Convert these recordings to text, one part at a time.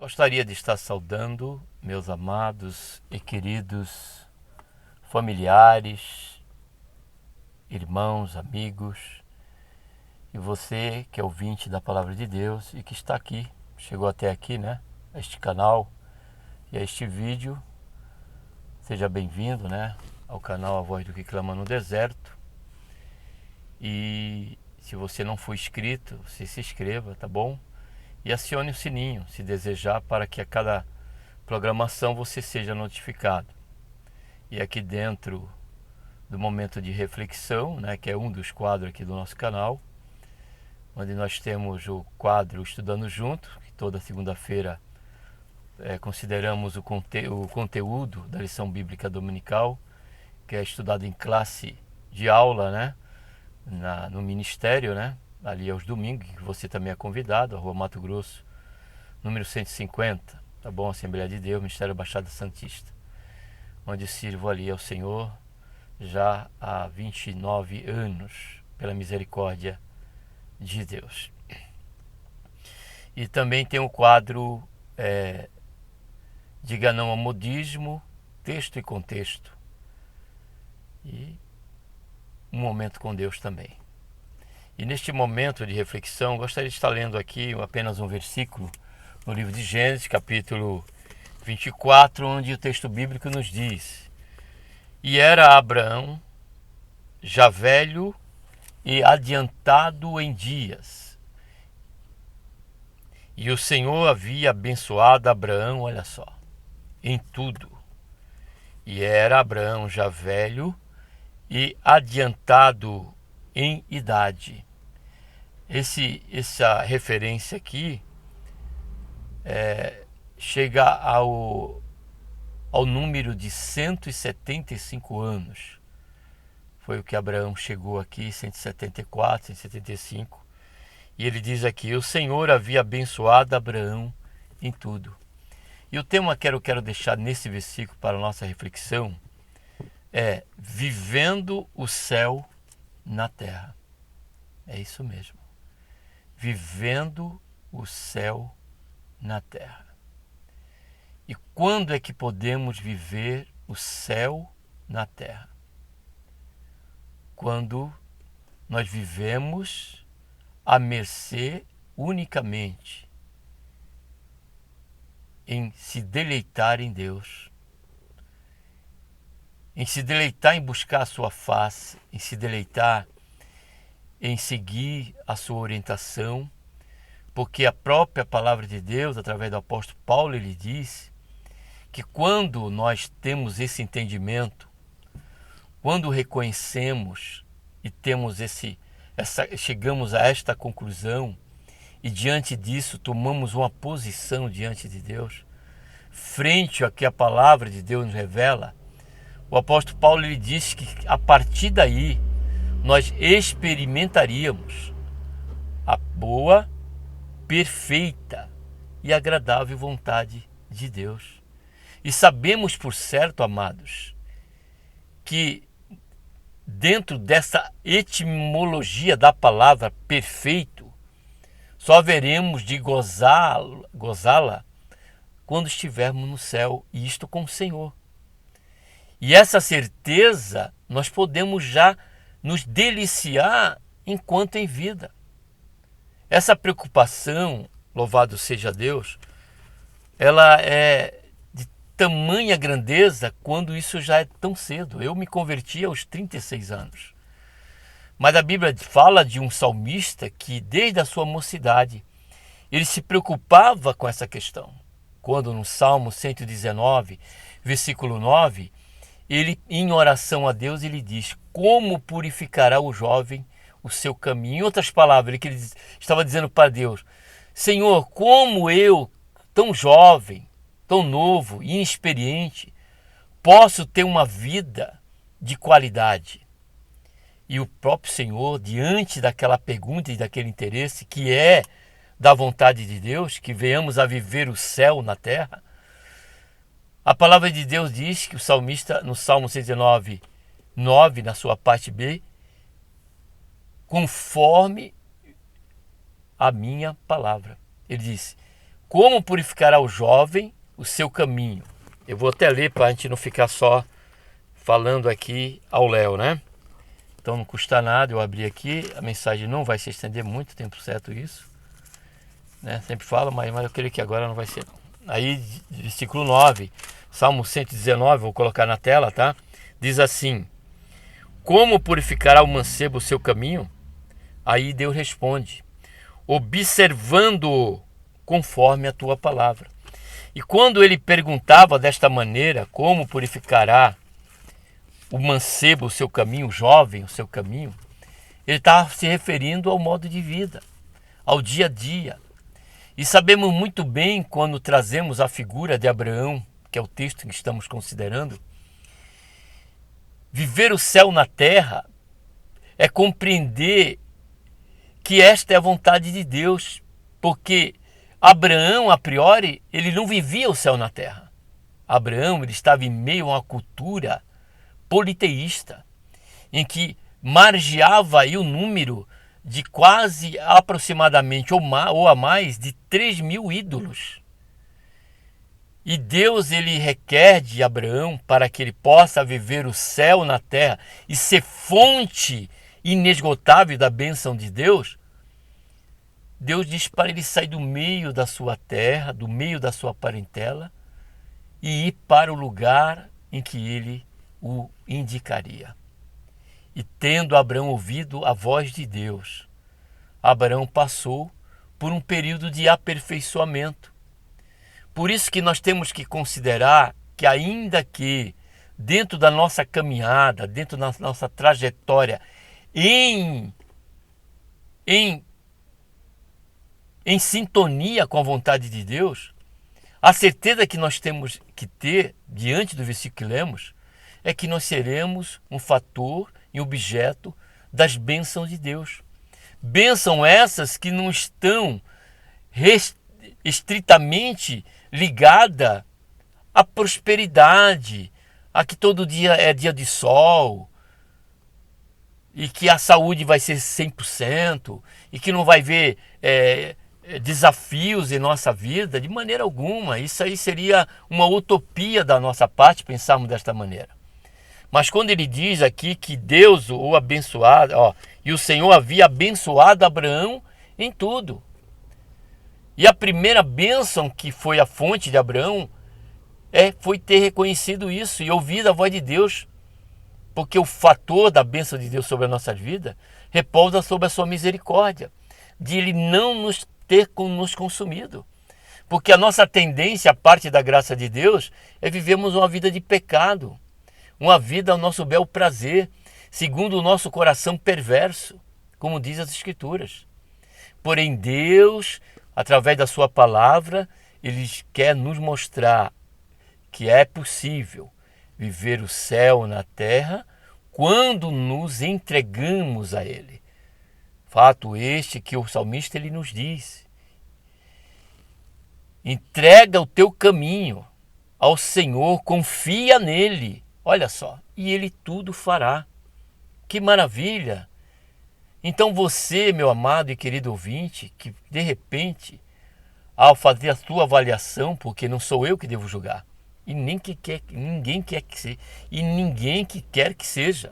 Gostaria de estar saudando meus amados e queridos familiares, irmãos, amigos e você que é ouvinte da Palavra de Deus e que está aqui, chegou até aqui, né? A este canal e a este vídeo. Seja bem-vindo, né? Ao canal A Voz do que Clama no Deserto. E se você não for inscrito, você se inscreva, tá bom? E acione o sininho, se desejar, para que a cada programação você seja notificado. E aqui dentro do momento de reflexão, né, que é um dos quadros aqui do nosso canal, onde nós temos o quadro Estudando Junto, que toda segunda-feira consideramos o conteúdo da lição bíblica dominical, que é estudado em classe de aula, né, no ministério, né, ali aos domingos, que você também é convidado, a Rua Mato Grosso, número 150, tá bom? Assembleia de Deus, Ministério Baixada Santista, onde sirvo ali ao Senhor já há 29 anos, pela misericórdia de Deus. E também tem o quadro Diga Não ao Modismo, Texto e Contexto. E um momento com Deus também. E neste momento de reflexão, gostaria de estar lendo aqui apenas um versículo no livro de Gênesis, capítulo 24, onde o texto bíblico nos diz: E era Abraão já velho e adiantado em dias, e o Senhor havia abençoado Abraão, olha só, em tudo. E era Abraão já velho e adiantado em idade. Essa referência aqui chega ao número de 175 anos. Foi o que Abraão chegou aqui, 174, 175. E ele diz aqui: o Senhor havia abençoado Abraão em tudo. E o tema que eu quero deixar nesse versículo para a nossa reflexão é vivendo o céu na terra. É isso mesmo. Vivendo o céu na terra. E quando é que podemos viver o céu na terra? Quando nós vivemos à mercê unicamente em se deleitar em Deus, em se deleitar em buscar a sua face, em se deleitar em seguir a sua orientação, porque a própria palavra de Deus, através do apóstolo Paulo, ele diz que quando nós temos esse entendimento, quando reconhecemos e temos chegamos a esta conclusão e diante disso tomamos uma posição diante de Deus, frente ao que a palavra de Deus nos revela, o apóstolo Paulo ele disse que a partir daí nós experimentaríamos a boa, perfeita e agradável vontade de Deus. E sabemos por certo, amados, que dentro dessa etimologia da palavra perfeito, só haveremos de gozá-la quando estivermos no céu, e isto com o Senhor. E essa certeza nós podemos já nos deliciar enquanto em vida. Essa preocupação, louvado seja Deus, ela é de tamanha grandeza quando isso já é tão cedo. Eu me converti aos 36 anos. Mas a Bíblia fala de um salmista que desde a sua mocidade ele se preocupava com essa questão. Quando no Salmo 119, versículo 9, ele em oração a Deus ele diz: como purificará o jovem o seu caminho? Em outras palavras, ele estava dizendo para Deus: Senhor, como eu, tão jovem, tão novo e inexperiente, posso ter uma vida de qualidade? E o próprio Senhor, diante daquela pergunta e daquele interesse que é da vontade de Deus, que venhamos a viver o céu na terra, a palavra de Deus diz que o salmista, no Salmo 119, 9, na sua parte B, conforme a minha palavra. Ele disse: Como purificará o jovem o seu caminho? Eu vou até ler para a gente não ficar só falando aqui ao léu, né? Então não custa nada eu abrir aqui, a mensagem não vai se estender muito, tempo certo isso, né? Sempre falo, mas eu creio que agora não vai ser. Aí, versículo 9, Salmo 119, vou colocar na tela, tá? Diz assim: como purificará o mancebo o seu caminho? Aí Deus responde: observando-o conforme a tua palavra. E quando ele perguntava desta maneira, como purificará o mancebo o seu caminho, o jovem o seu caminho, ele estava se referindo ao modo de vida, ao dia a dia. E sabemos muito bem, quando trazemos a figura de Abraão, que é o texto que estamos considerando, viver o céu na terra é compreender que esta é a vontade de Deus, porque Abraão, a priori, ele não vivia o céu na terra. Abraão, ele estava em meio a uma cultura politeísta, em que margeava aí o número de quase aproximadamente ou a mais de 3.000 ídolos. E Deus, ele requer de Abraão, para que ele possa viver o céu na terra e ser fonte inesgotável da bênção de Deus, Deus diz para ele sair do meio da sua terra, do meio da sua parentela, e ir para o lugar em que ele o indicaria. E tendo Abraão ouvido a voz de Deus, Abraão passou por um período de aperfeiçoamento. Por isso que nós temos que considerar que, ainda que dentro da nossa caminhada, dentro da nossa trajetória, em sintonia com a vontade de Deus, a certeza que nós temos que ter, diante do versículo que lemos, é que nós seremos um fator e objeto das bênçãos de Deus. Bênçãos essas que não estão estritamente ligadas à prosperidade, a que todo dia é dia de sol, e que a saúde vai ser 100%, e que não vai haver desafios em nossa vida, de maneira alguma. Isso aí seria uma utopia da nossa parte, pensarmos desta maneira. Mas quando ele diz aqui que Deus o abençoado, e o Senhor havia abençoado Abraão em tudo. E a primeira bênção, que foi a fonte de Abraão, foi ter reconhecido isso e ouvido a voz de Deus. Porque o fator da bênção de Deus sobre a nossa vida repousa sobre a sua misericórdia, de Ele não nos ter nos consumido. Porque a nossa tendência, a parte da graça de Deus, é vivermos uma vida de pecado, uma vida ao nosso bel prazer, segundo o nosso coração perverso, como diz as Escrituras. Porém, Deus, através da sua palavra, Ele quer nos mostrar que é possível viver o céu na terra quando nos entregamos a Ele. Fato este que o salmista ele nos diz: entrega o teu caminho ao Senhor, confia nele. Olha só, e Ele tudo fará. Que maravilha! Então você, meu amado e querido ouvinte, que de repente, ao fazer a sua avaliação, porque não sou eu que devo julgar, e ninguém que quer que seja,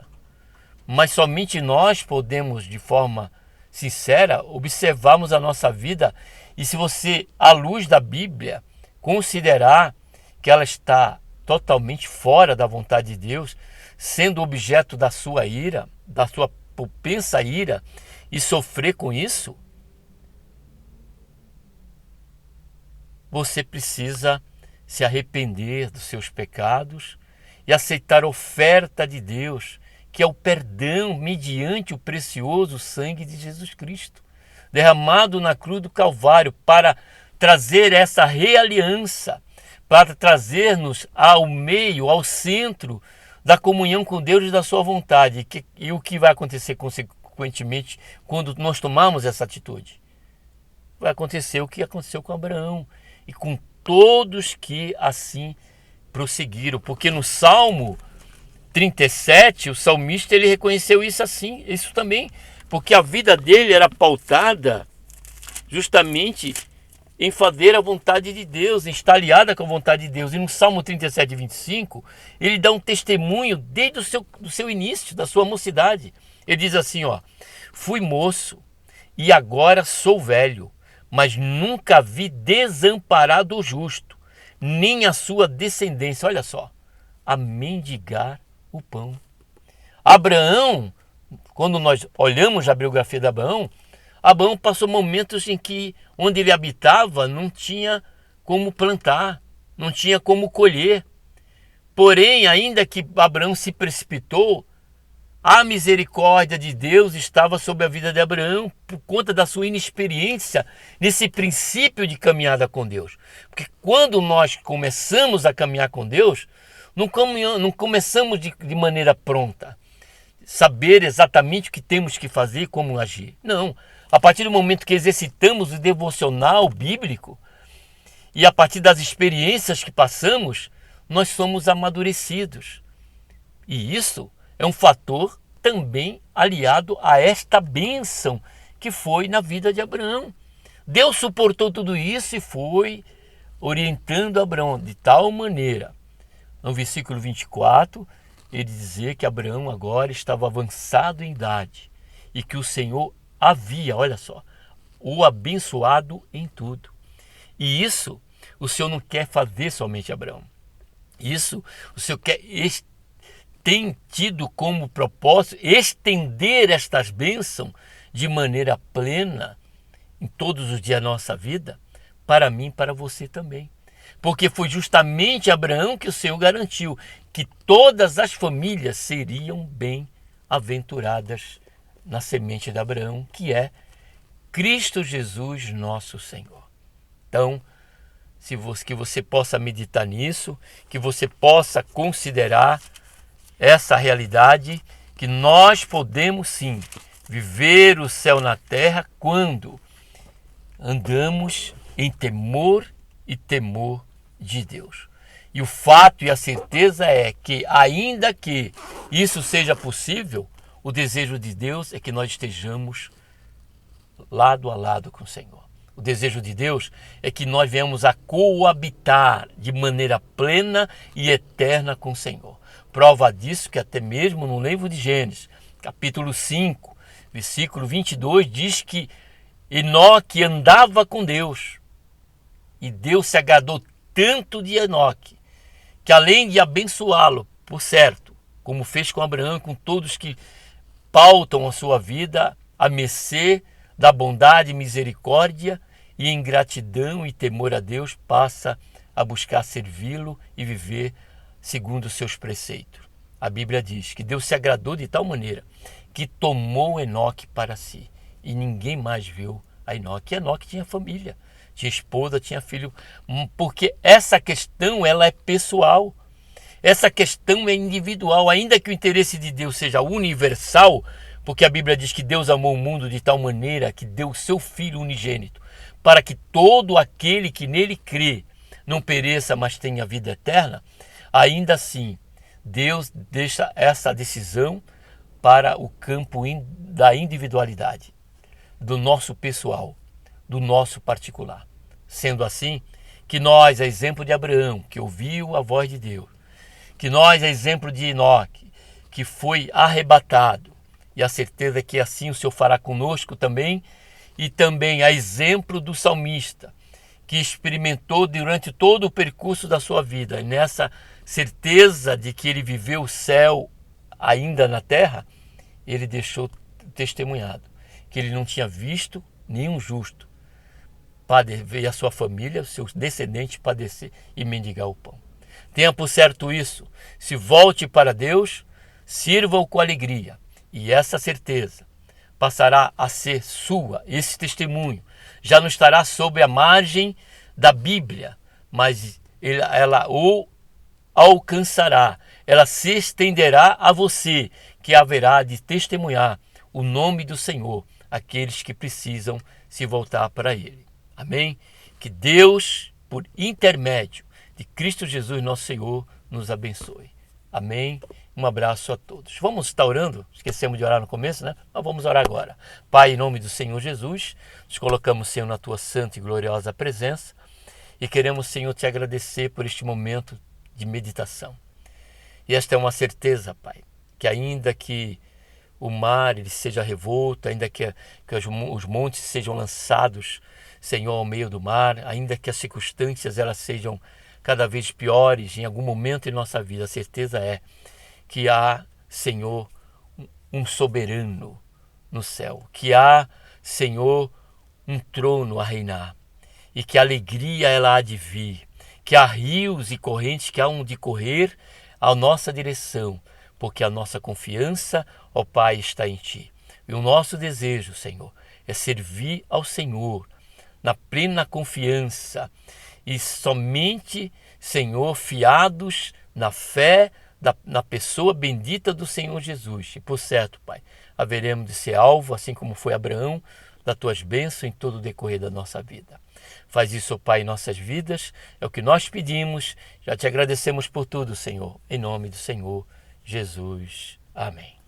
mas somente nós podemos, de forma sincera, observarmos a nossa vida, e se você, à luz da Bíblia, considerar que ela está totalmente fora da vontade de Deus, sendo objeto da sua ira, da sua propensa ira, e sofrer com isso, você precisa se arrepender dos seus pecados e aceitar a oferta de Deus, que é o perdão mediante o precioso sangue de Jesus Cristo, derramado na cruz do Calvário, para trazer essa realiança, para trazer-nos ao meio, ao centro da comunhão com Deus e da sua vontade. E o que vai acontecer consequentemente quando nós tomarmos essa atitude? Vai acontecer o que aconteceu com Abraão e com todos que assim prosseguiram, porque no Salmo 37, o salmista ele reconheceu isso também, porque a vida dele era pautada justamente em fazer a vontade de Deus, em estar aliada com a vontade de Deus. E no Salmo 37, 25, ele dá um testemunho desde do seu início, da sua mocidade. Ele diz assim, ó: fui moço e agora sou velho, mas nunca vi desamparado o justo, nem a sua descendência, olha só, a mendigar o pão. Abraão, quando nós olhamos a biografia de Abraão, Abraão passou momentos em que onde ele habitava não tinha como plantar, não tinha como colher. Porém, ainda que Abraão se precipitou, a misericórdia de Deus estava sobre a vida de Abraão por conta da sua inexperiência nesse princípio de caminhada com Deus. Porque quando nós começamos a caminhar com Deus, não começamos de maneira pronta, saber exatamente o que temos que fazer e como agir. Não. A partir do momento que exercitamos o devocional bíblico e a partir das experiências que passamos, nós somos amadurecidos. E isso é um fator também aliado a esta bênção que foi na vida de Abraão. Deus suportou tudo isso e foi orientando Abraão de tal maneira. No versículo 24, ele dizia que Abraão agora estava avançado em idade e que o Senhor havia, olha só, o abençoado em tudo. E isso o Senhor não quer fazer somente Abraão. Isso o Senhor tem tido como propósito estender estas bênçãos de maneira plena em todos os dias da nossa vida, para mim e para você também. Porque foi justamente Abraão que o Senhor garantiu que todas as famílias seriam bem-aventuradas na semente de Abraão, que é Cristo Jesus nosso Senhor. Então, que você possa meditar nisso, que você possa considerar essa realidade, que nós podemos sim viver o céu na terra quando andamos em temor e temor de Deus. E o fato e a certeza é que, ainda que isso seja possível, o desejo de Deus é que nós estejamos lado a lado com o Senhor. O desejo de Deus é que nós venhamos a coabitar de maneira plena e eterna com o Senhor. Prova disso que até mesmo no livro de Gênesis, capítulo 5, versículo 22, diz que Enoque andava com Deus. E Deus se agradou tanto de Enoque, que além de abençoá-lo, por certo, como fez com Abraão e com todos que pautam a sua vida a mercê da bondade e misericórdia, e em gratidão e temor a Deus passa a buscar servi-lo e viver segundo os seus preceitos. A Bíblia diz que Deus se agradou de tal maneira que tomou Enoque para si, e ninguém mais viu a Enoque. E Enoque tinha família, tinha esposa, tinha filho, porque essa questão ela é pessoal, essa questão é individual, ainda que o interesse de Deus seja universal, porque a Bíblia diz que Deus amou o mundo de tal maneira que deu o seu Filho unigênito, para que todo aquele que nele crê não pereça, mas tenha vida eterna. Ainda assim, Deus deixa essa decisão para o campo da individualidade, do nosso pessoal, do nosso particular. Sendo assim, que nós, a exemplo de Abraão, que ouviu a voz de Deus, que nós, a exemplo de Enoque, que foi arrebatado, e a certeza é que assim o Senhor fará conosco também, e também a exemplo do salmista, que experimentou durante todo o percurso da sua vida, nessa certeza de que ele viveu o céu ainda na terra, ele deixou testemunhado que ele não tinha visto nenhum justo ver a sua família, os seus descendentes padecer e mendigar o pão. Tenha por certo isso, se volte para Deus, sirva-o com alegria, e essa certeza passará a ser sua, esse testemunho já não estará sobre a margem da Bíblia, mas ela o alcançará, ela se estenderá a você, que haverá de testemunhar o nome do Senhor, aqueles que precisam se voltar para Ele. Amém? Que Deus, por intermédio de Cristo Jesus, nosso Senhor, nos abençoe. Amém. Um abraço a todos. Vamos estar orando? Esquecemos de orar no começo, né? Mas vamos orar agora. Pai, em nome do Senhor Jesus, nos colocamos, Senhor, na tua santa e gloriosa presença e queremos, Senhor, te agradecer por este momento de meditação. E esta é uma certeza, Pai, que ainda que o mar ele seja revolto, ainda que os montes sejam lançados, Senhor, ao meio do mar, ainda que as circunstâncias elas sejam cada vez piores em algum momento em nossa vida, a certeza é que há, Senhor, um soberano no céu, que há, Senhor, um trono a reinar e que a alegria ela há de vir, que há rios e correntes que há de correr à nossa direção, porque a nossa confiança, ó Pai, está em Ti. E o nosso desejo, Senhor, é servir ao Senhor na plena confiança e somente, Senhor, fiados na fé, na pessoa bendita do Senhor Jesus. E por certo, Pai, haveremos de ser alvo, assim como foi Abraão, das Tuas bênçãos em todo o decorrer da nossa vida. Faz isso, Pai, em nossas vidas, é o que nós pedimos. Já te agradecemos por tudo, Senhor, em nome do Senhor Jesus. Amém.